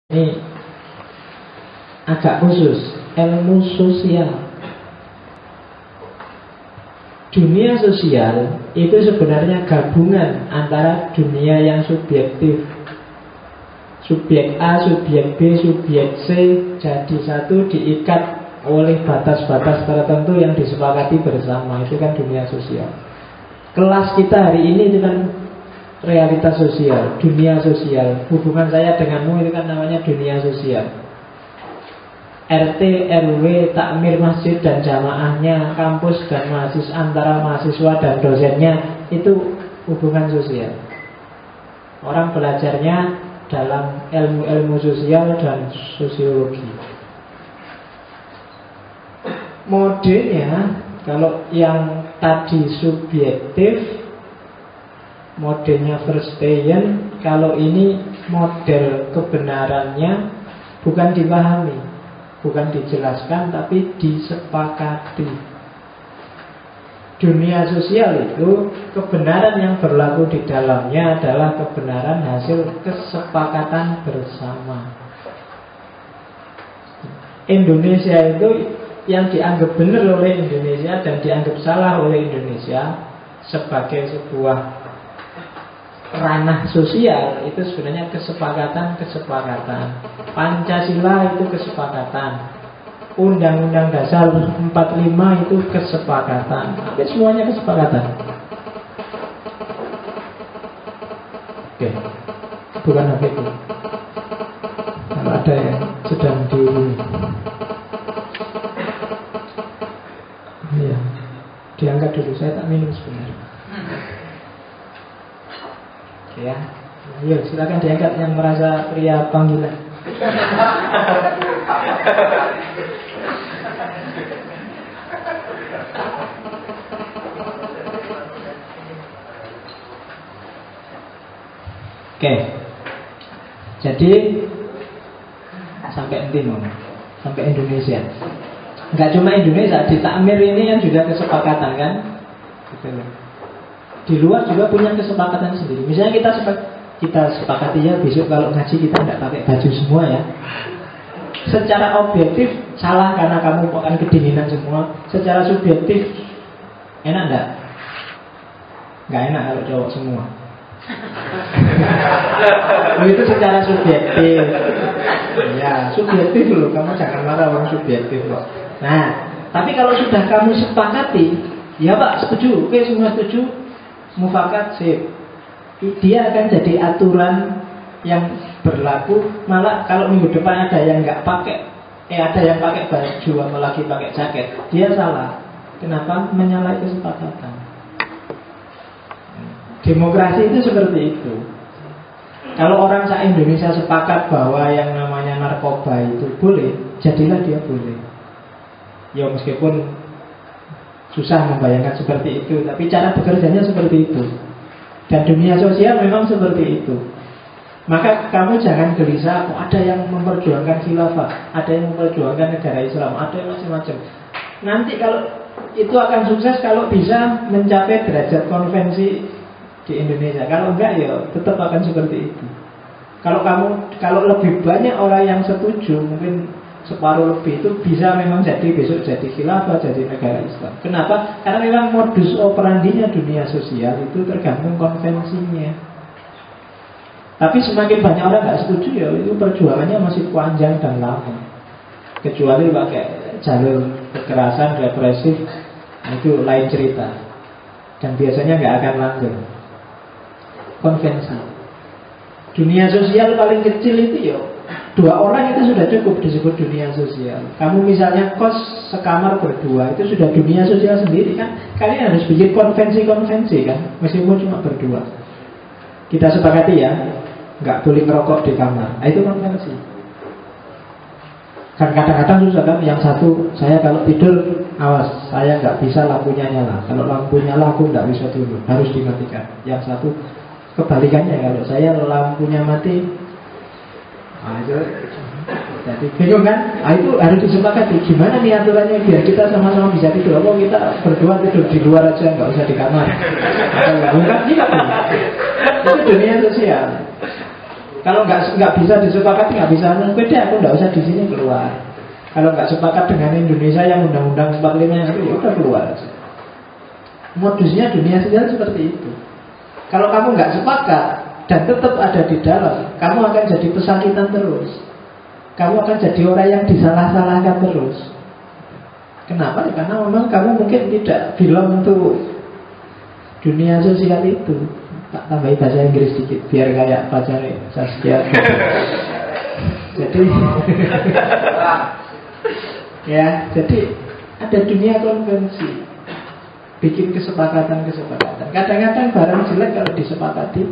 Ini agak khusus, ilmu sosial. Dunia sosial itu sebenarnya gabungan antara dunia yang subjektif, subjek A, subjek B, subjek C jadi satu, diikat oleh batas-batas tertentu yang disepakati bersama. Itu kan dunia sosial. Kelas kita hari ini itu kan realitas sosial, dunia sosial. Hubungan saya denganmu itu kan namanya dunia sosial. RT, RW, takmir masjid dan jamaahnya, kampus dan mahasiswa, antara mahasiswa dan dosennya, itu hubungan sosial. Orang belajarnya dalam ilmu-ilmu sosial dan sosiologi. Modelnya, kalau yang tadi subjektif, modelnya Verstehen, kalau ini model kebenarannya bukan dipahami, bukan dijelaskan, tapi disepakati. Dunia sosial itu kebenaran yang berlaku di dalamnya adalah kebenaran hasil kesepakatan bersama. Indonesia itu yang dianggap benar oleh Indonesia dan dianggap salah oleh Indonesia sebagai sebuah ranah sosial itu sebenarnya kesepakatan. Pancasila itu kesepakatan. Undang-Undang Dasar 45 itu kesepakatan. Tapi semuanya kesepakatan. Oke. Bukan begitu. Kalau ada yang sedang iya, diangkat dulu, saya tak minum sebenarnya. Ya, yuk silakan diangkat yang merasa pria panggilan. Oke, jadi sampai Timur, sampai Indonesia. Enggak cuma Indonesia, di takmir ini kan juga kesepakatan kan? Gitu. Di luar juga punya kesepakatan sendiri. Misalnya kita sepakati ya besok kalau ngaji kita tidak pakai baju semua ya. Secara objektif salah karena kamu akan kedinginan semua. Secara subjektif enak enggak? Enggak enak kalau cowok semua. Itu secara subjektif. Ya, subjektif loh. Kamu jangan marah orang subjektif loh. Nah, tapi kalau sudah kamu sepakati, ya Pak setuju, oke semua setuju, mufakat sip. Dia akan jadi aturan yang berlaku. Malah kalau minggu depan ada yang nggak pakai, ada yang pakai baju atau lagi pakai jaket, dia salah. Kenapa? Menyalahi kesepakatan. Demokrasi itu seperti itu. Kalau orang se-Indonesia sepakat bahwa yang namanya narkoba itu boleh, jadilah dia boleh. Ya meskipun susah membayangkan seperti itu, tapi cara bekerjanya seperti itu. Dan dunia sosial memang seperti itu. Maka kamu jangan gelisah, ada yang memperjuangkan khilafah, ada yang memperjuangkan negara Islam, ada yang macam-macam. Nanti kalau itu akan sukses kalau bisa mencapai derajat konvensi di Indonesia. Kalau enggak ya tetap akan seperti itu. Kalau lebih banyak orang yang setuju, mungkin separuh lebih, itu bisa memang jadi besok jadi khilafah, jadi negara Islam. Kenapa? Karena memang modus operandinya dunia sosial itu tergantung konvensinya. Tapi semakin banyak orang nggak setuju ya itu perjuangannya masih panjang dan lama. Kecuali pakai jalur kekerasan, represif, itu lain cerita. Dan biasanya nggak akan langgeng. Konvensi. Dunia sosial paling kecil itu ya 2 orang itu sudah cukup disebut dunia sosial. Kamu misalnya kos sekamar berdua, itu sudah dunia sosial sendiri kan. Kalian harus bikin konvensi-konvensi kan, meskipun cuma berdua. Kita sepakati ya, nggak boleh ngerokok di kamar. Itu konvensi. Kan kadang-kadang susah kan. Yang satu, saya kalau tidur awas, saya nggak bisa lampunya nyala. Kalau lampu nyala aku nggak bisa tidur, harus dimatikan. Yang satu kebalikannya, kalau saya lampunya mati, itu jadi bingung kan? Itu harus disepakati. Gimana nih aturannya biar kita sama-sama bisa tidur? Apa kita berdua tidur di luar aja, nggak usah di kamar? Bukan gitu. Itu dunia sosial. Kalau nggak bisa disepakati, nggak bisa beda, aku nggak usah di sini, keluar. Kalau nggak sepakat dengan Indonesia yang Undang-Undang 45 yang itu, ya udah keluar aja. Modusnya dunia sosial seperti itu. Kalau kamu nggak sepakat dan tetap ada di dalam, kamu akan jadi pesakitan terus. Kamu akan jadi orang yang disalah-salahkan terus. Kenapa? Karena memang kamu mungkin tidak belong untuk dunia sosial itu. Tak tambahi bahasa Inggris sedikit biar kayak pacarnya Saskia. Jadi ya, jadi ada dunia konvensi, bikin kesepakatan. Kadang-kadang barang jelek kalau disepakati,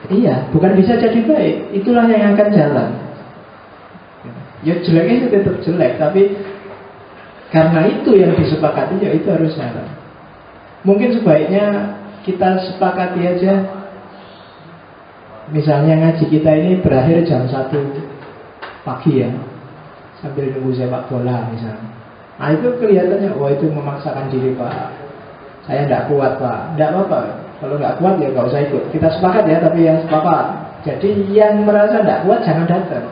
iya, bukan bisa jadi baik. Itulah yang akan jalan. Ya jeleknya itu tetap jelek, tapi karena itu yang disepakati, ya itu harus jalan. Mungkin sebaiknya kita sepakati aja, misalnya ngaji kita ini berakhir jam 1 pagi ya, sambil nunggu sepak bola misalnya. Nah itu kelihatannya, wah itu memaksakan diri Pak, saya tidak kuat Pak. Tidak apa-apa, kalau nggak kuat ya nggak usah ikut. Kita sepakat ya, tapi yang sepakat. Jadi yang merasa tidak kuat jangan datang.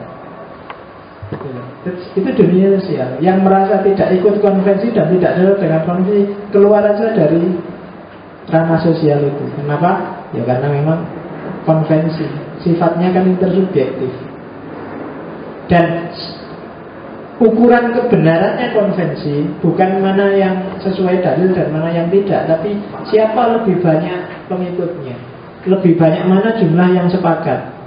Itu dunia sosial. Yang merasa tidak ikut konvensi dan tidak cocok dengan konvensi, keluar aja dari ranah sosial itu. Kenapa? Ya karena memang konvensi sifatnya kan intersubjektif. Dan ukuran kebenarannya konvensi bukan mana yang sesuai dalil dan mana yang tidak, tapi siapa lebih banyak pengikutnya, lebih banyak mana jumlah yang sepakat.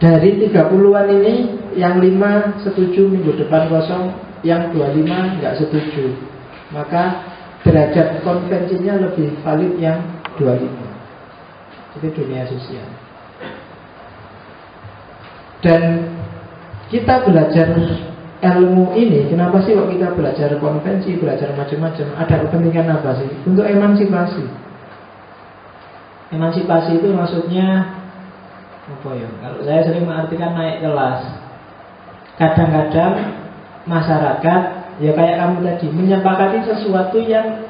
Dari 30-an ini, yang 5 setuju minggu depan kosong, yang 25 nggak setuju. Maka derajat konvensinya lebih valid yang 25. Itu dunia sosial. Dan kita belajar ilmu ini, kenapa sih kok kita belajar konvensi, belajar macam-macam? Ada kepentingan apa sih? Untuk emansipasi. Emansipasi itu maksudnya apa ya? Kalau saya sering mengartikan naik kelas. Kadang-kadang masyarakat, ya kayak kamu tadi, menyepakati sesuatu yang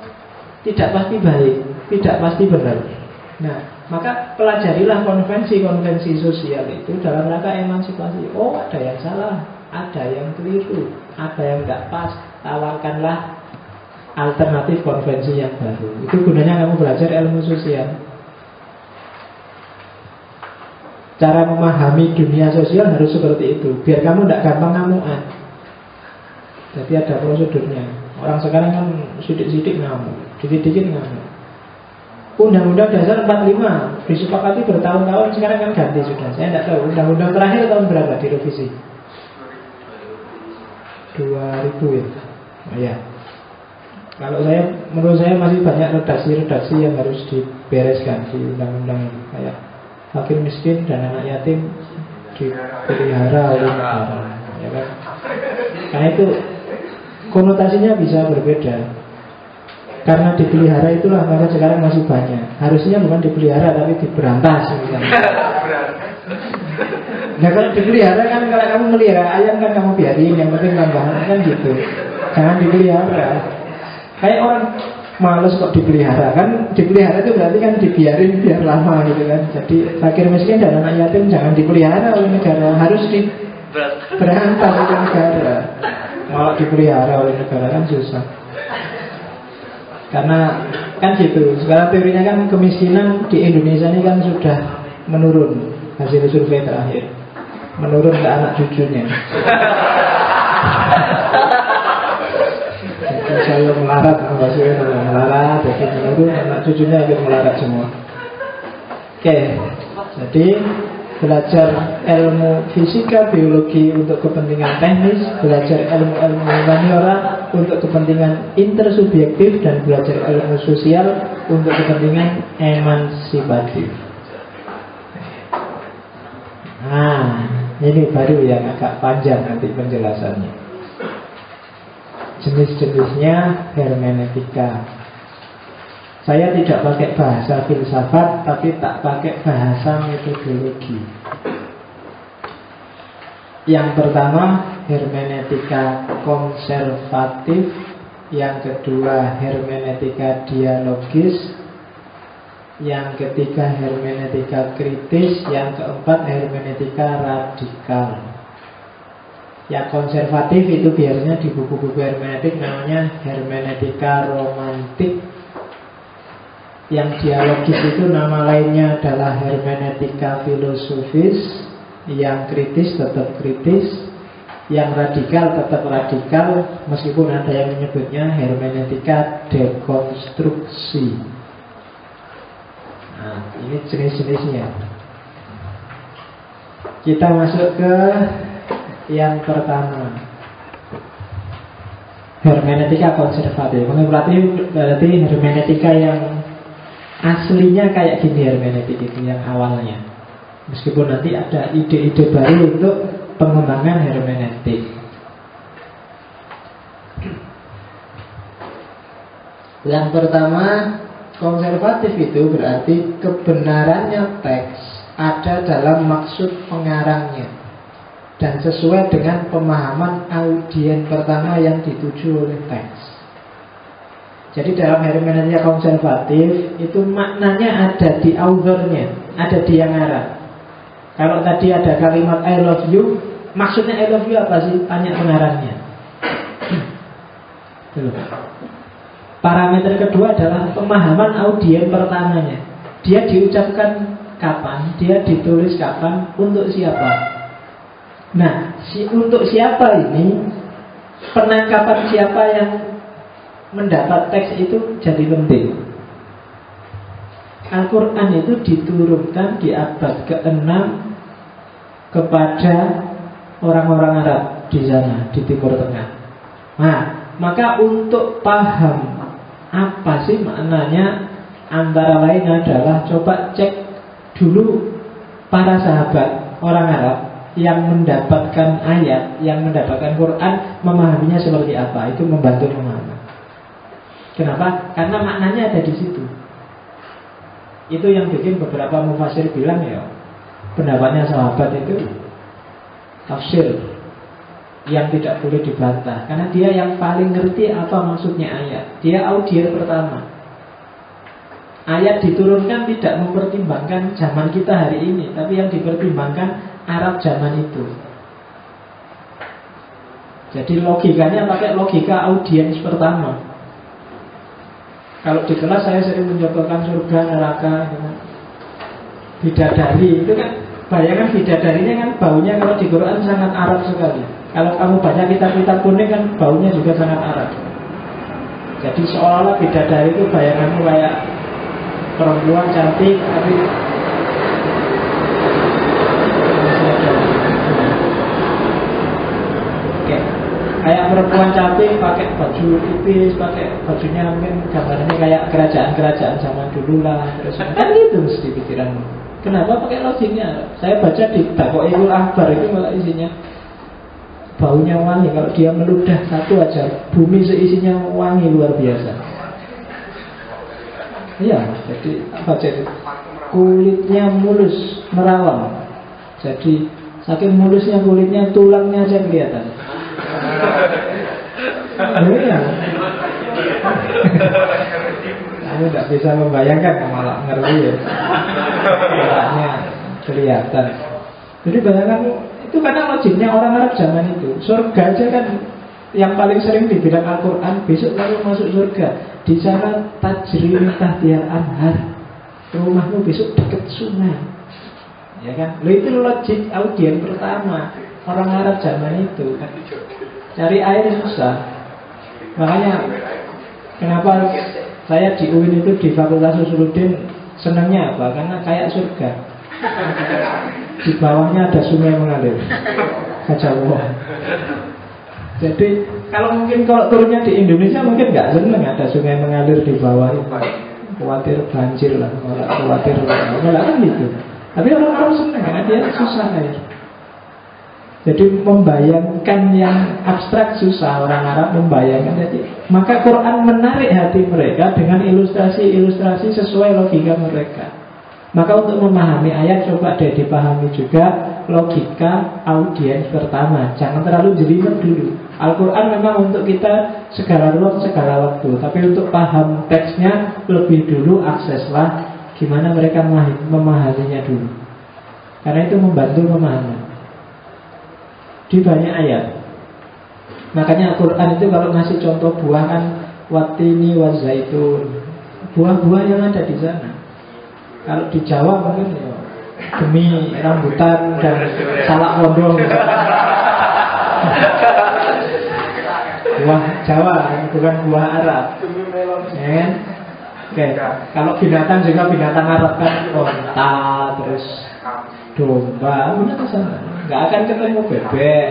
tidak pasti baik, tidak pasti benar. Nah, maka pelajarilah konvensi-konvensi sosial itu dalam rangka emansipasi. Oh, ada yang salah, ada yang keliru, ada yang tidak pas. Tawarkanlah alternatif konvensi yang baru. Itu gunanya kamu belajar ilmu sosial. Cara memahami dunia sosial harus seperti itu, biar kamu tidak gampang ngamuan. Jadi ada prosedurnya. Orang sekarang kan sidik-sidik ngamuk, dikit-dikit ngamuk. Undang-Undang dasar 45 disepakati bertahun-tahun, sekarang kan ganti sudah. Saya tidak tahu undang-undang terakhir tahun berapa direvisi. 2000 ya. Oh, ya. Kalau menurut saya masih banyak redaksi-redaksi yang harus dibereskan di undang-undang ini. Kayak fakir miskin dan anak yatim dipelihara oleh negara, ya kan? Karena itu konotasinya bisa berbeda. Karena dipelihara itulah maka sekarang masih banyak. Harusnya bukan dipelihara tapi diberantas misalnya. Nah kalau dipelihara kan, kalau kamu melihara ayam kan kamu biarin, yang penting tambahan kan gitu. Jangan dipelihara. Kayak orang males kok dipelihara. Kan dipelihara itu berarti kan dibiarin biar lama gitu kan. Jadi fakir miskin dan anak yatim jangan dipelihara oleh negara, harus diberantas oleh negara. Malah dipelihara oleh negara kan susah. Karena kan gitu. Sekarang teorinya kan kemiskinan di Indonesia ini kan sudah menurun. Hasil survei terakhir menurun ke anak cucunya. Jadi saya melarat, melarat, jadi menurun, anak cucunya ikut melarat semua. Oke, jadi belajar ilmu fisika, biologi untuk kepentingan teknis, belajar ilmu-ilmu humaniora untuk kepentingan intersubjektif, dan belajar ilmu sosial untuk kepentingan emansipatif. Nah, ini baru yang agak panjang nanti penjelasannya. Jenis-jenisnya hermeneutika. Saya tidak pakai bahasa filsafat, tapi tak pakai bahasa metodologi. Yang pertama hermeneutika konservatif, yang kedua hermeneutika dialogis, yang ketiga hermeneutika kritis, yang keempat hermeneutika radikal. Yang konservatif itu biasanya di buku-buku hermeneutik namanya hermeneutika romantik. Yang dialogis itu nama lainnya adalah hermeneutika filosofis. Yang kritis tetap kritis, yang radikal tetap radikal, meskipun ada yang menyebutnya hermeneutika dekonstruksi. Nah, ini jenis-jenisnya. Kita masuk ke yang pertama, hermeneutika konservatif. Berarti hermeneutika yang aslinya kayak gini, hermeneutik itu yang awalnya. Meskipun nanti ada ide-ide baru untuk pengembangan hermeneutik. Yang pertama, konservatif itu berarti kebenarannya teks ada dalam maksud pengarangnya dan sesuai dengan pemahaman audien pertama yang dituju oleh teks. Jadi dalam hermeneutika konservatif itu maknanya ada di authornya, ada di yang ngarang. Kalau tadi ada kalimat I love you, maksudnya I love you apa sih? Tanya pengarangnya. Parameter kedua adalah pemahaman audien pertamanya. Dia diucapkan kapan, dia ditulis kapan, untuk siapa. Nah, untuk siapa ini, penangkapan siapa yang mendapat teks itu jadi penting. Al-Quran itu diturunkan di abad ke-6 kepada orang-orang Arab di sana, di Timur Tengah. Nah, maka untuk paham apa sih maknanya, antara lain adalah coba cek dulu para sahabat orang Arab yang mendapatkan ayat, yang mendapatkan Quran, memahaminya seperti apa. Itu membantu memahami. Kenapa? Karena maknanya ada di situ. Itu yang bikin beberapa mufasir bilang ya, pendapatnya sahabat itu tafsir yang tidak boleh dibantah, karena dia yang paling ngerti apa maksudnya ayat. Dia audien pertama. Ayat diturunkan tidak mempertimbangkan zaman kita hari ini, tapi yang dipertimbangkan Arab zaman itu. Jadi logikanya pakai logika audiens pertama. Kalau di kelas saya sering mencontohkan surga, neraka, bidadari. Itu kan, bayangkan bidadarinya kan baunya kalau di Quran sangat Arab sekali. Kalau kamu baca kitab-kitab kuning kan baunya juga sangat Arab. Jadi seolah-olah bidadari itu bayanganmu kayak perempuan cantik, tapi kayak perempuan cantik pakai baju tipis, pakai bajunya mungkin gambarnya kayak kerajaan-kerajaan zaman dulu lah. Terus kan gitu mesti pikiranmu. Kenapa pakai logiknya? Saya baca di Taqo'il Akbar itu malah isinya baunya wangi. Kalau dia meludah satu aja, bumi seisinya wangi luar biasa. Iya, jadi apa jadi? Kulitnya mulus, merawang. Jadi saking mulusnya kulitnya, tulangnya aja kelihatan. Iya. Kamu tidak bisa membayangkan, malah ngerti ya. Tulangnya kelihatan. Jadi bayangkan, itu karena logiknya orang Arab zaman itu. Surga aja kan yang paling sering dibilang Al-Quran, besok kamu masuk surga, di sana tajri min tahtihal anhar, rumahmu besok dekat sungai. Ya kan? Lo itu logik audien pertama orang Arab zaman itu. Cari air susah. Makanya kenapa saya di UIN itu di Fakultas Usuluddin senangnya apa? Karena kayak surga. Di bawahnya ada sungai mengalir. Kacau. Jadi kalau turunnya di Indonesia mungkin nggak seneng ada sungai mengalir di bawah itu. Khawatir banjir lah, khawatir malah kan gitu. Tapi orang Arab seneng karena dia susah air. Jadi membayangkan yang abstrak susah orang Arab membayangkan. Jadi maka Quran menarik hati mereka dengan ilustrasi-ilustrasi sesuai logika mereka. Maka untuk memahami ayat coba deh dipahami juga logika audiens pertama. Jangan terlalu jelimet dulu. Al-Quran memang untuk kita segala ruang, segala waktu. Tapi untuk paham teksnya lebih dulu akseslah Gimana mereka memahaminya dulu. Karena itu membantu pemahaman. Di banyak ayat. Makanya Al-Quran itu kalau ngasih contoh buah kan watini wa zaitun, buah-buah yang ada di sana. Kalau di Jawa mungkin ya demi rambutan dan salak pondong. Buah Jawa, bukan buah Arab. Ya kan? Oke. Kalau binatang juga binatang Arab kan onta, terus domba, udah ke sana. Nggak akan ketemu bebek,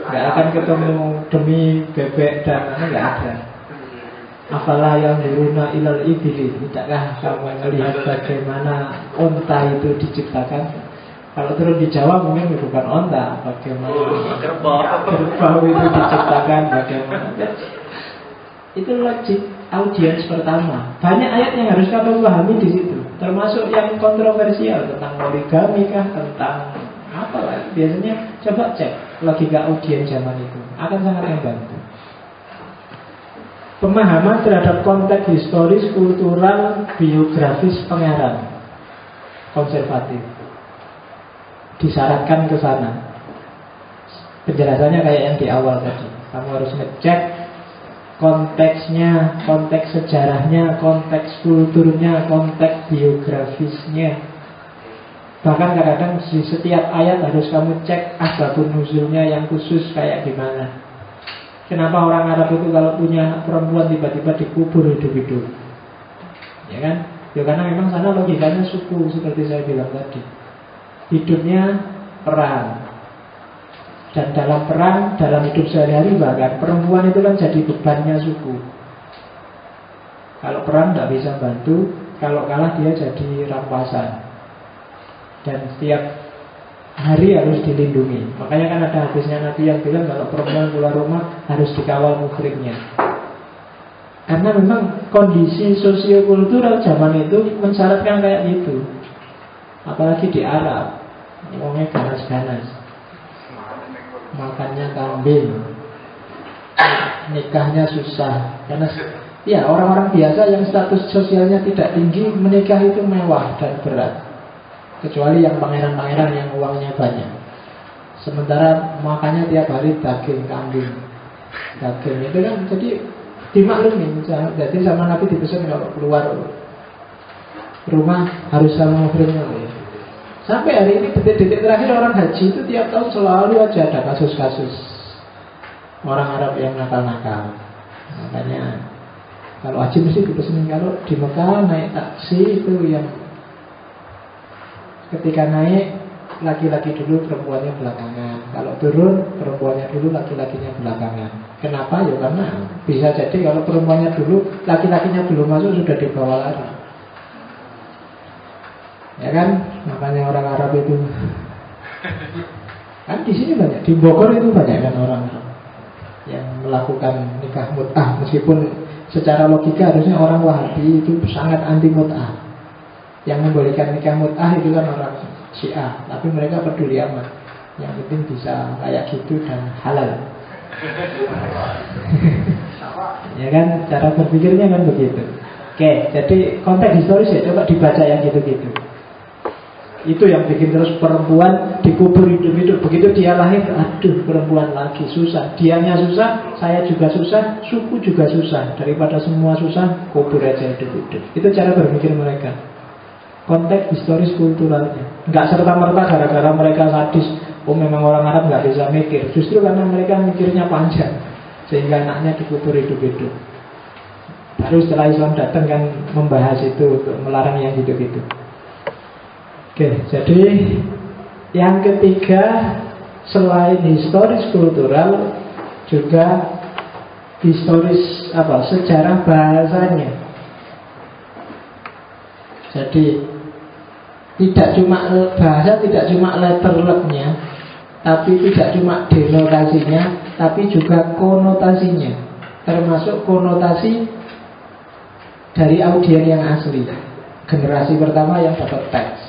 nggak akan ketemu demi bebek dan nggak ada. Apalah yang diruna ilal ibili, tidakkah kamu melihat bagaimana onta itu diciptakan? Kalau turun di Jawa mungkin bukan onta, bagaimana kerbau itu diciptakan, bagaimana? Itu logik audiens pertama. Banyak ayat yang harus kamu pahami di situ, termasuk yang kontroversial tentang poligami kah, tentang apa lah. Biasanya coba cek logika audiens zaman itu, akan sangat membantu. Pemahaman terhadap konteks historis, kultural, biografis pengarang konservatif disyaratkan ke sana. Penjelasannya kayak yang di awal tadi. Kamu harus ngecek konteksnya, konteks sejarahnya, konteks kulturnya, konteks biografisnya. Bahkan kadang-kadang di setiap ayat harus kamu cek asbabun nuzulnya yang khusus kayak gimana. Kenapa orang Arab itu kalau punya perempuan tiba-tiba dikubur hidup-hidup? Ya kan? Ya karena memang sana logikanya suku, seperti saya bilang tadi. Hidupnya perang. Dan dalam perang, dalam hidup sehari-hari bahkan perempuan itu kan jadi bebannya suku. Kalau perang tidak bisa bantu, kalau kalah dia jadi rampasan. Dan setiap hari harus dilindungi. Makanya kan ada hadisnya Nabi yang bilang kalau perempuan keluar rumah harus dikawal mukribnya. Karena memang kondisi sosiokultural zaman itu mensyaratkan kayak gitu. Apalagi di Arab, ngomongnya ganas-ganas, makannya kambing, nikahnya susah. Karena ya orang-orang biasa yang status sosialnya tidak tinggi menikah itu mewah dan berat. Kecuali yang pangeran-pangeran yang uangnya banyak. Sementara makannya tiap hari daging kambing. Daging itu kan jadi dimaklumi. Jadi sama Nabi dipesan kalau keluar rumah harus sama muhrimnya. Sampai hari ini detik-detik terakhir orang haji itu tiap tahun selalu aja ada kasus-kasus orang Arab yang nakal-nakal. Makanya kalau haji mesti dipesan, kalau di Mekah naik taksi itu yang ketika naik, laki-laki dulu, perempuannya belakangan. Kalau turun, perempuannya dulu, laki-lakinya belakangan. Kenapa? Ya karena bisa jadi kalau perempuannya dulu, laki-lakinya belum masuk, sudah dibawa lari. Ya kan? Makanya orang Arab itu kan di sini banyak, di Bogor itu banyak kan orang yang melakukan nikah mut'ah. Meskipun secara logika harusnya orang Wahabi itu sangat anti mut'ah. Yang membolehkan nikah mut'ah itu kan orang Syiah, tapi mereka peduli amat. Yang penting bisa kayak gitu dan halal. Ya kan, cara berpikirnya kan begitu. Oke, jadi konteks historis ya coba dibaca yang gitu-gitu. Itu yang bikin terus perempuan dikubur hidup-hidup. Begitu dia lahir, aduh perempuan lagi susah. Dianya susah, saya juga susah, suku juga susah. Daripada semua susah, kubur aja hidup-hidup. Itu cara berpikir mereka. Konteks historis kulturalnya. Nggak serta-merta gara-gara mereka sadis. Oh memang orang Arab nggak bisa mikir. Justru karena mereka mikirnya panjang, sehingga anaknya dikubur hidup-hidup. Baru setelah Islam datang kan membahas itu, untuk melarang yang gitu-gitu. Oke, jadi yang ketiga, selain historis kultural, juga historis sejarah bahasanya. Jadi tidak cuma bahasa, tidak cuma letter luck-nya, tapi tidak cuma denotasinya, tapi juga konotasinya. Termasuk konotasi dari audien yang asli, generasi pertama yang dapat teks.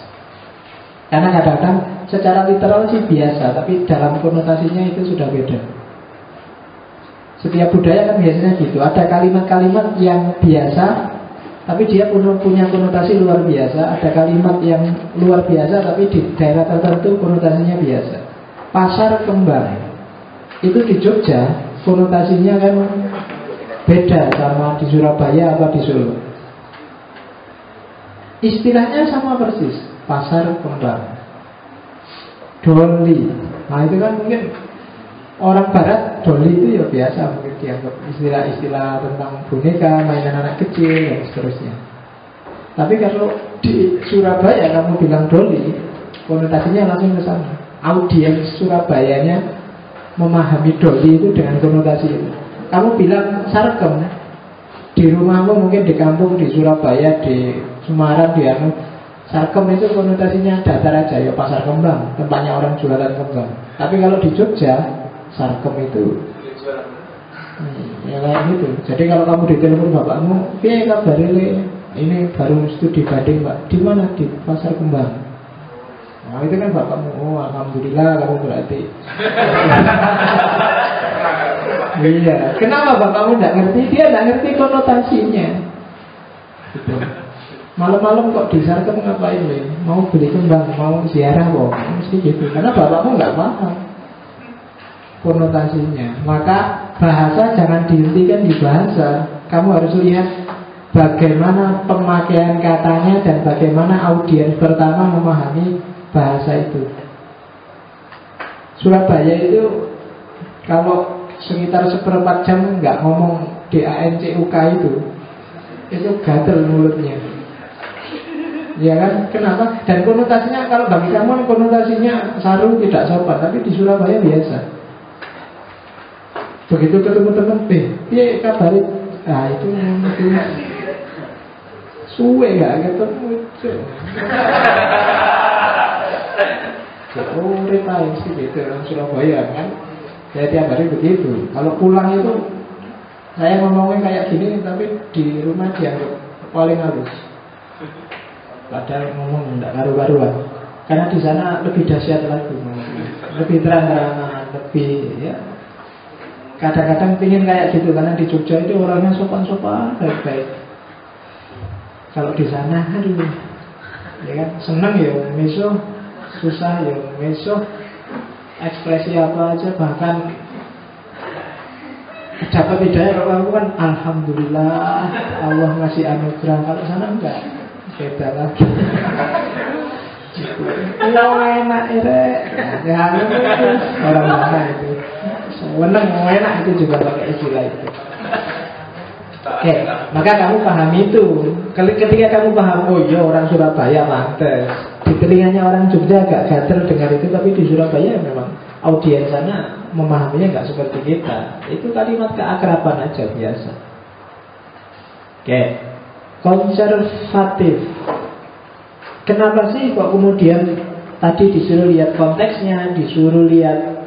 Karena kadang-kadang secara literal sih biasa, tapi dalam konotasinya itu sudah beda. Setiap budaya kan biasanya gitu, ada kalimat-kalimat yang biasa tapi dia punya konotasi luar biasa. Ada kalimat yang luar biasa tapi di daerah tertentu konotasinya biasa. Pasar kembang itu di Jogja konotasinya kan beda sama di Surabaya apa di Solo. Istilahnya sama persis, pasar kembang, doli. Nah itu kan mungkin orang barat doli itu ya biasa, mungkin dianggap istilah-istilah tentang boneka, mainan anak kecil dan seterusnya. Tapi kalau di Surabaya kamu bilang doli, konotasinya langsung ke sana. Audiens Surabayanya memahami doli itu dengan konotasi itu. Kamu bilang sarkem, di rumahmu mungkin di kampung, di Surabaya, di Semarang, di sarkem itu konotasinya datar aja, ya pasar kembang, tempatnya orang jualan kembang. Tapi kalau di Jogja, sarkem itu ya kayak gitu. Jadi kalau kamu ditelepon bapakmu, "Piye kabar ini baru studi banding Pak." "Di mana?" "Di pasar kembang." Nah itu kan bapakmu, "Oh alhamdulillah kamu berarti." Iya. Kenapa bapakmu tidak ngerti? Dia tidak ngerti konotasinya gitu. Malam-malam kok di sarkem ngapain nih? Mau beli kembang, mau ziarah kok, mesti gitu. Karena bapakmu nggak paham konotasinya. Maka bahasa jangan dihentikan di bahasa. Kamu harus lihat bagaimana pemakaian katanya dan bagaimana audiens pertama memahami bahasa itu. Surabaya itu kalau sekitar 1/4 jam nggak ngomong DANCUK itu gatel mulutnya. Ya kan, kenapa? Dan konotasinya kalau bagi kamu konotasinya saru tidak sopan, tapi di Surabaya biasa. Begitu ketemu teman, "Piye kabar?" Nah itu suwe gak ketemu. Oh retain sih gitu orang Surabaya kan. Ya tiap hari begitu. Kalau pulang itu saya ngomongnya kayak gini, tapi di rumah dianggap paling halus. Padahal ngomong tidak karu-karuan. Karena di sana lebih dahsyat lagi, lebih terang-terangan, lebih ya. Kadang-kadang pingin kayak gitu, karena di Jogja itu orangnya sopan-sopan, baik-baik. Kalau di sana, aduh, ya kan seneng ya meso, susah ya meso, ekspresi apa aja, bahkan dapat hidayah. Kalau aku kan alhamdulillah Allah ngasih anugerah. Kalau sana enggak, beda lagi. Lo enak ya, orang mana itu seneng enak itu juga pakai istilah itu. Oke, maka kamu paham itu. Ketika kamu paham, oh iya orang Surabaya pantes, di telinganya orang Jogja agak gatel dengar itu, tapi di Surabaya memang audiens sana memahaminya nggak seperti kita. Itu kalimat keakraban aja biasa. Oke, konservatif. Kenapa sih kok kemudian tadi disuruh lihat konteksnya, disuruh lihat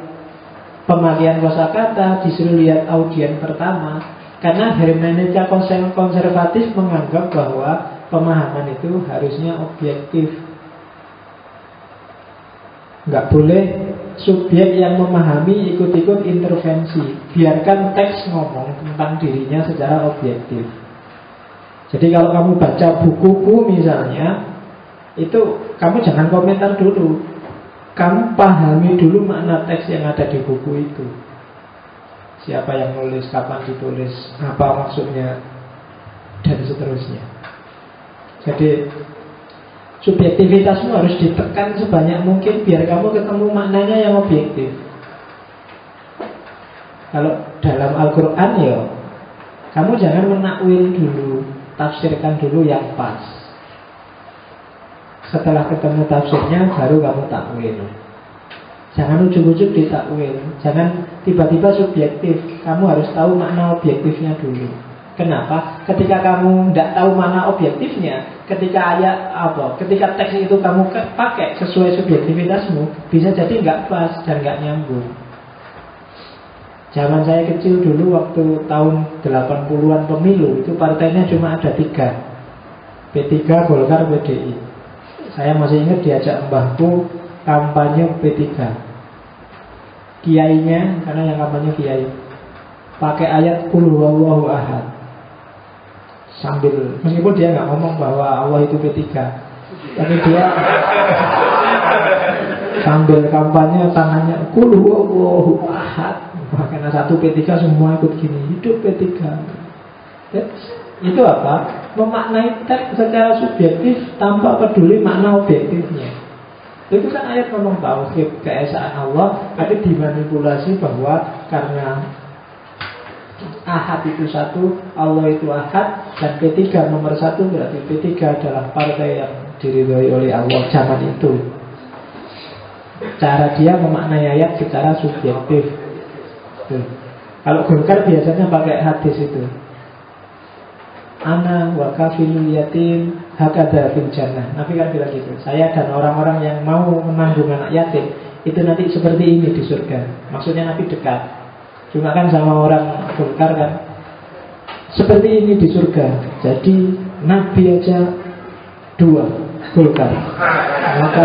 pemakaian kosakata, disuruh lihat audiens pertama? Karena hermeneutika konservatif menganggap bahwa pemahaman itu harusnya objektif. Nggak boleh subjek yang memahami ikut-ikut intervensi. Biarkan teks ngomong tentang dirinya secara objektif. Jadi kalau kamu baca bukuku misalnya, itu kamu jangan komentar dulu. Kamu pahami dulu makna teks yang ada di buku itu. Siapa yang nulis, kapan ditulis, apa maksudnya, dan seterusnya. Jadi subjektivitasmu harus ditekan sebanyak mungkin biar kamu ketemu maknanya yang objektif. Kalau dalam Al-Quran ya, kamu jangan menakwil dulu, tafsirkan dulu yang pas. Setelah ketemu tafsirnya baru kamu takwil. Jangan ujuk-ujuk ditakwil. Jangan tiba-tiba subjektif. Kamu harus tahu makna objektifnya dulu. Kenapa? Ketika kamu tidak tahu makna objektifnya, ketika ketika teks itu kamu pakai sesuai subjektivitasmu, bisa jadi nggak pas dan nggak nyambung. Zaman saya kecil dulu waktu tahun 80-an pemilu, itu partainya cuma ada 3. P3, Golkar, PDI. Saya masih ingat diajak mbahku kampanye P3. Kiainya, karena yang kampanye kiai, pakai ayat Qul huwallahu ahad. sambil, meskipun dia nggak ngomong bahwa Allah itu P3, tapi dia sambil kampanye tangannya Qul huwallahu ahad. Karena satu P3 semua ikut gini, hidup P3. Itu apa? Memaknai teks secara subjektif tanpa peduli makna objektifnya. Itu kan ayat ngomong tauhid keesaan Allah, tapi dimanipulasi bahwa karena Ahad itu satu, Allah itu Ahad, dan P3 nomor satu, berarti P3 adalah partai yang diridhoi oleh Allah zaman itu. Cara dia memaknai ayat secara subjektif. Tuh. Kalau Golkar biasanya pakai hadis itu, ana wa kafilul yatim hakadha fil jannah. Nabi kan bilang gitu, saya dan orang-orang yang mau menanggung anak yatim itu nanti seperti ini di surga. Maksudnya Nabi dekat. Cuma kan sama orang Golkar kan seperti ini di surga. Jadi Nabi aja 2 Golkar, maka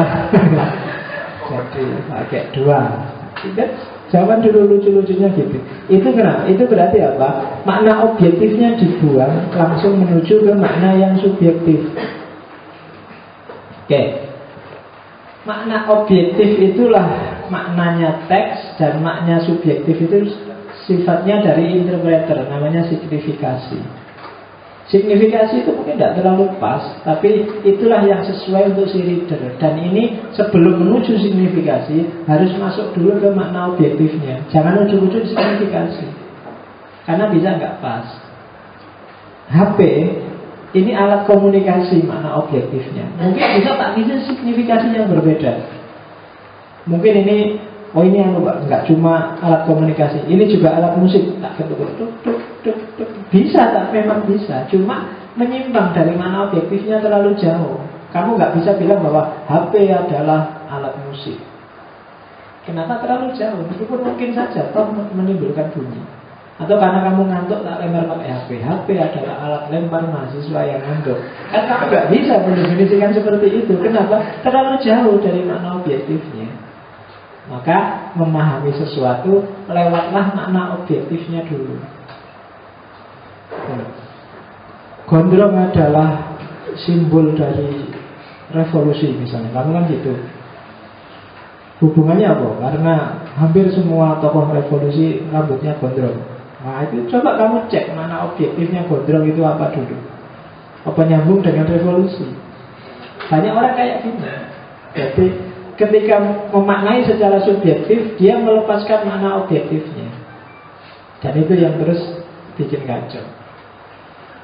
jadi pakai 2. Kan zaman dulu lucu-lucunya gitu. Itu kenapa? Itu berarti apa? Makna objektifnya dibuang, langsung menuju ke makna yang subjektif. Oke. Makna objektif itulah maknanya teks, dan makna subjektif itu sifatnya dari interpreter, namanya signifikasi. Signifikasi itu mungkin tidak terlalu pas, tapi itulah yang sesuai untuk si reader. Dan ini sebelum menuju signifikasi harus masuk dulu ke makna objektifnya. Jangan ujung-ujung signifikasi, karena bisa nggak pas. HP ini alat komunikasi, makna objektifnya mungkin bisa tak bisa signifikasi yang berbeda. Mungkin ini, oh ini nggak cuma alat komunikasi, ini juga alat musik. Tak bisa, tak memang bisa. Cuma menyimpang dari mana objektifnya terlalu jauh. Kamu nggak bisa bilang bahwa HP adalah alat musik. Kenapa terlalu jauh? Meskipun mungkin saja toh menimbulkan bunyi. Atau karena kamu ngantuk tak lempar pakai HP. HP adalah alat lempar mahasiswa yang ngantuk. Kan kamu nggak bisa mendefinisikan seperti itu. Kenapa? Terlalu jauh dari makna objektifnya. Maka memahami sesuatu lewatlah makna objektifnya dulu. Gondrong adalah simbol dari revolusi misalnya. Kamu kan gitu. Hubungannya apa? Karena hampir semua tokoh revolusi rambutnya gondrong. Nah itu coba kamu cek mana objektifnya gondrong itu apa dulu. Apa nyambung dengan revolusi? Banyak orang kayak gini. Jadi ketika memaknai secara subjektif, dia melepaskan makna objektifnya. Dan itu yang terus bikin kacau.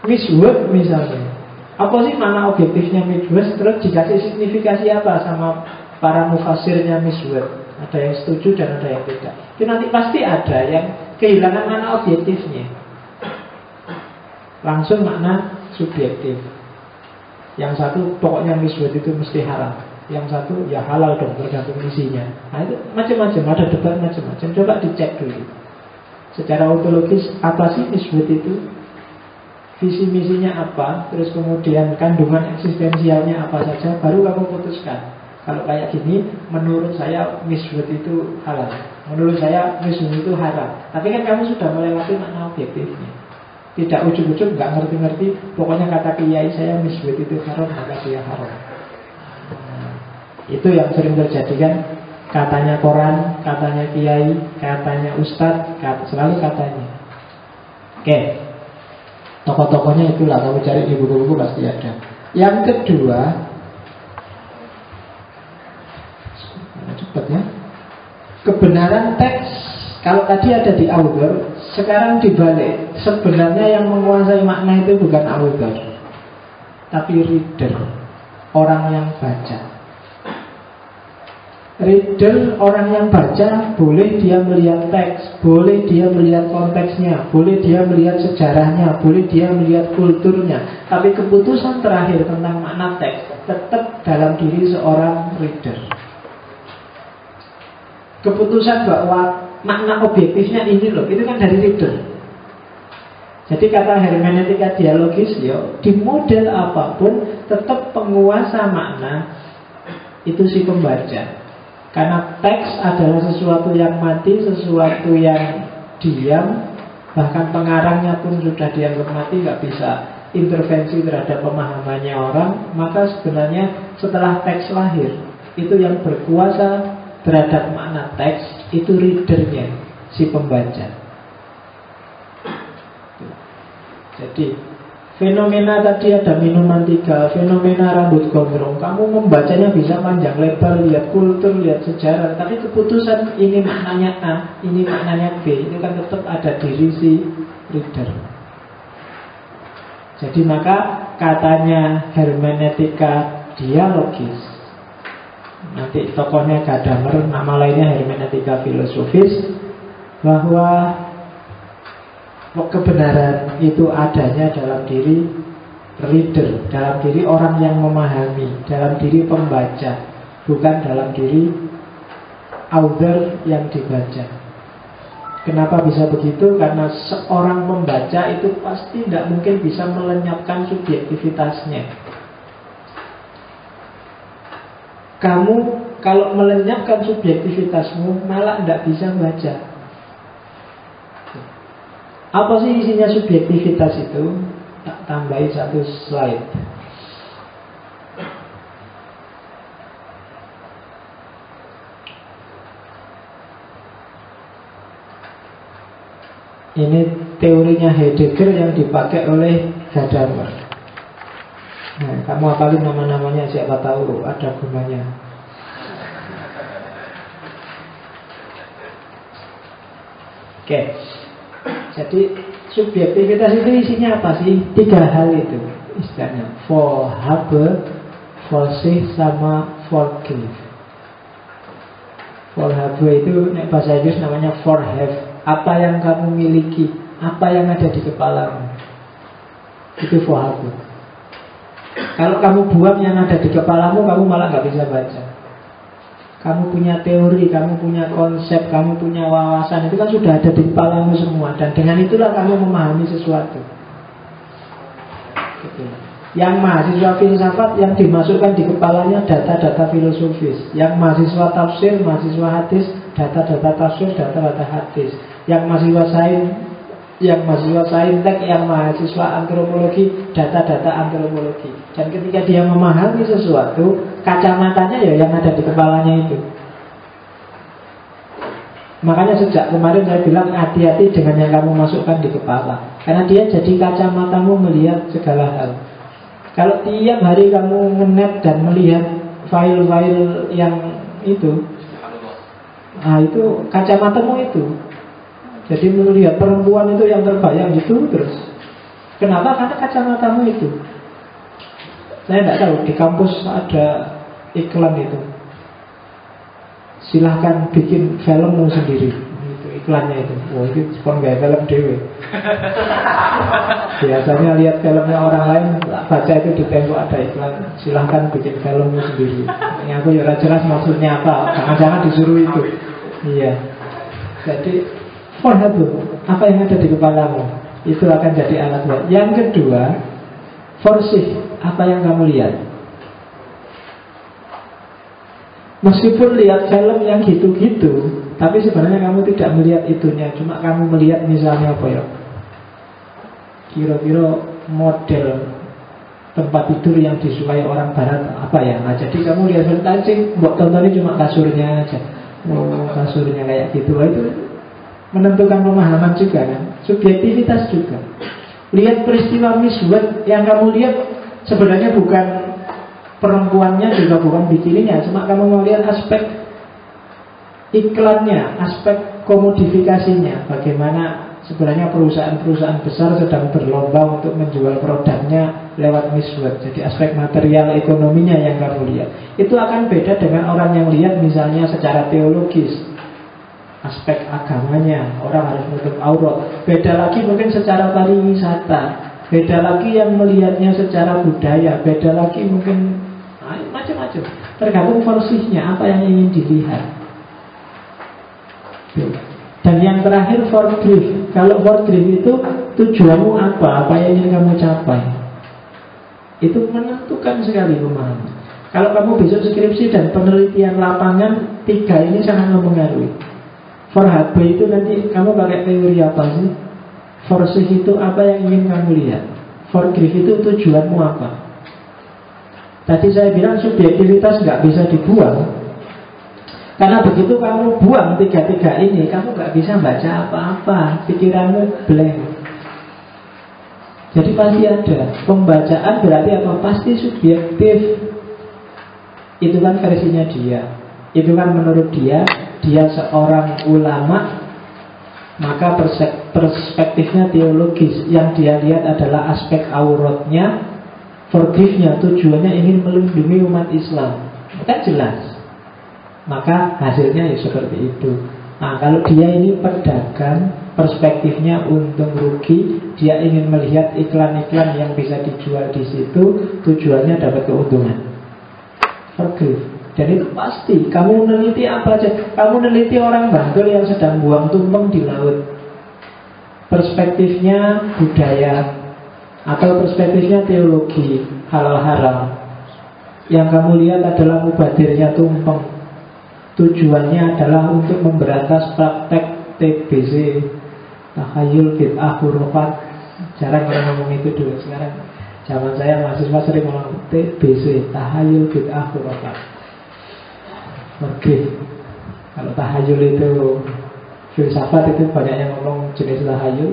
Misword misalnya, apa sih makna objektifnya misword? Terus dikasih signifikasi apa sama para mufassirnya misword? Ada yang setuju dan ada yang tidak. Itu nanti pasti ada yang kehilangan makna objektifnya, langsung makna subjektif. Yang satu pokoknya misword itu mesti haram, yang satu ya halal dong, tergantung isinya. Nah itu macam-macam, ada debat macam-macam. Coba dicek dulu secara ontologis, apa sih misword itu, visi misinya apa, terus kemudian kandungan eksistensialnya apa saja, baru kamu putuskan. Kalau kayak gini, menurut saya misword itu halal, menurut saya misword itu haram. Tapi kan kamu sudah melewati makna objektifnya. Tidak ujung-ujung nggak ngerti-ngerti, pokoknya kata kiai saya misword itu haram, maka dia haram. Itu yang sering terjadi kan. Katanya koran, katanya kiai, katanya ustadz, selalu katanya. Oke. Tokoh-tokohnya itulah, kamu cari di buku-buku pasti ada. Yang kedua, cepat ya, kebenaran teks. Kalau tadi ada di author, sekarang dibalik. Sebenarnya yang menguasai makna itu bukan author, tapi reader, orang yang baca. Reader, orang yang baca, boleh dia melihat teks, boleh dia melihat konteksnya, boleh dia melihat sejarahnya, boleh dia melihat kulturnya. Tapi keputusan terakhir tentang makna teks tetap dalam diri seorang reader. Keputusan bahwa makna objektifnya ini loh, itu kan dari reader. Jadi kata hermeneutika dialogis, yo, di model apapun tetap penguasa makna itu si pembaca. Karena teks adalah sesuatu yang mati, sesuatu yang diam. Bahkan pengarangnya pun sudah dianggap mati, nggak bisa intervensi terhadap pemahamannya orang, maka sebenarnya setelah teks lahir, itu yang berkuasa terhadap makna teks itu readernya, si pembaca. Jadi fenomena tadi ada minuman 3, fenomena rambut gondrong, kamu membacanya bisa panjang lebar, lihat kultur, lihat sejarah, tapi keputusan ini maknanya A, ini maknanya B, itu kan tetap ada diri si reader. Jadi maka katanya hermeneutika dialogis. Nanti tokohnya Gadamer, nama lainnya hermeneutika filosofis, bahwa kebenaran itu adanya dalam diri reader, dalam diri orang yang memahami, dalam diri pembaca, bukan dalam diri author yang dibaca. Kenapa bisa begitu? Karena seorang pembaca itu pasti tidak mungkin bisa melenyapkan subjektivitasnya. Kamu kalau melenyapkan subjektivitasmu malah tidak bisa baca. Apa sih isinya subjektivitas itu? Tak tambahi satu slide. Ini teorinya Heidegger yang dipakai oleh Gadamer. Nah, kamu hafalin nama-namanya, siapa tahu ada gunanya. Oke. Jadi subjektivitas itu isinya apa sih? 3 hal itu istilahnya. Vorhabe, Vorsich, sama Vorgriff. Vorhabe itu bahasa Inggris namanya vorhave. Apa yang kamu miliki, apa yang ada di kepalamu, itu vorhabe. Kalau kamu buang yang ada di kepalamu, kamu malah gak bisa baca. Kamu punya teori, kamu punya konsep, kamu punya wawasan, itu kan sudah ada di kepalamu semua. Dan dengan itulah kamu memahami sesuatu. Gitu. Yang mahasiswa filsafat yang dimasukkan di kepalanya data-data filosofis. Yang mahasiswa tafsir, mahasiswa hadis, data-data tafsir, data-data hadis. Yang mahasiswa saintek, yang mahasiswa antropologi, data-data antropologi. Dan ketika dia memahami sesuatu, kacamatanya ya yang ada di kepalanya itu. Makanya sejak kemarin saya bilang hati-hati dengan yang kamu masukkan di kepala, karena dia jadi kacamatamu melihat segala hal. Kalau tiap hari kamu nge-net dan melihat file-file yang itu, nah itu kacamatamu itu. Jadi melihat perempuan itu yang terbayang itu terus. Kenapa? Karena kacamatamu itu. Saya tidak tahu, di kampus ada iklan itu. Silahkan bikin filmmu sendiri. Itu iklannya itu. Oh, itu spon gaya film dewe. Biasanya lihat filmnya orang lain, baca itu di tembok ada iklan. Silahkan bikin filmmu sendiri. Ini aku ya jelas maksudnya apa. Jangan-jangan disuruh itu. Iya. Jadi apa yang ada di kepalamu itu akan jadi alat buat. Yang kedua, Vorsich, apa yang kamu lihat. Meskipun lihat film yang gitu-gitu, tapi sebenarnya kamu tidak melihat itunya. Cuma kamu melihat misalnya apa ya, kira-kira model tempat tidur yang disukai orang barat apa ya. Nah, jadi kamu lihat film kancing, buat tontonnya cuma kasurnya aja. Oh, kasurnya kayak gitu. Itu menentukan pemahaman juga kan, subjektivitas juga. Lihat peristiwa Miswet, yang kamu lihat sebenarnya bukan perempuannya, juga bukan bikininya, cuma kamu mau lihat aspek iklannya, aspek komodifikasinya, bagaimana sebenarnya perusahaan-perusahaan besar sedang berlomba untuk menjual produknya lewat Miswet. Jadi aspek material ekonominya yang kamu lihat. Itu akan beda dengan orang yang lihat misalnya secara teologis, aspek agamanya, orang harus menutup aurat. Beda lagi mungkin secara pariwisata, beda lagi yang melihatnya secara budaya, beda lagi mungkin macam-macam. Tergantung versinya, apa yang ingin dilihat. Dan yang terakhir Vorgriff. Kalau Vorgriff itu tujuanmu apa yang ingin kamu capai. Itu menentukan sekali pemahaman. Kalau kamu besok skripsi dan penelitian lapangan, 3 ini sangat mempengaruhi. Vorhabe itu nanti kamu pakai teori apa sih? Vorsich itu apa yang ingin kamu lihat. Forgive itu tujuanmu apa? Tadi saya bilang subjektivitas nggak bisa dibuang. Karena begitu kamu buang tiga-tiga ini, kamu nggak bisa baca apa-apa, pikiranmu blank. Jadi pasti ada. Pembacaan berarti apa? Pasti subjektif. Itu kan versinya dia. Itu kan menurut dia seorang ulama, maka perspektifnya teologis. Yang dia lihat adalah aspek auratnya. Forgive-nya tujuannya ingin melindungi umat Islam. Kan jelas. Maka hasilnya ya seperti itu. Nah, kalau dia ini pedagang, perspektifnya untung rugi, dia ingin melihat iklan-iklan yang bisa dijual di situ, tujuannya dapat keuntungan. Forgive. Dan itu pasti. Kamu meneliti apa aja? Kamu meneliti orang Bantul yang sedang buang tumpeng di laut. Perspektifnya budaya atau perspektifnya teologi, halal haram. Yang kamu lihat adalah mubadirnya tumpeng. Tujuannya adalah untuk memberantas praktek TBC, tahayul bid'ah khurafat. Jarang orang ngomong itu dulu. Sekarang zaman saya mahasiswa sering ngomong TBC, tahayul bid'ah khurafat. Oke. Kalau tahayul itu filsafat, itu banyak yang ngomong jenis tahayul.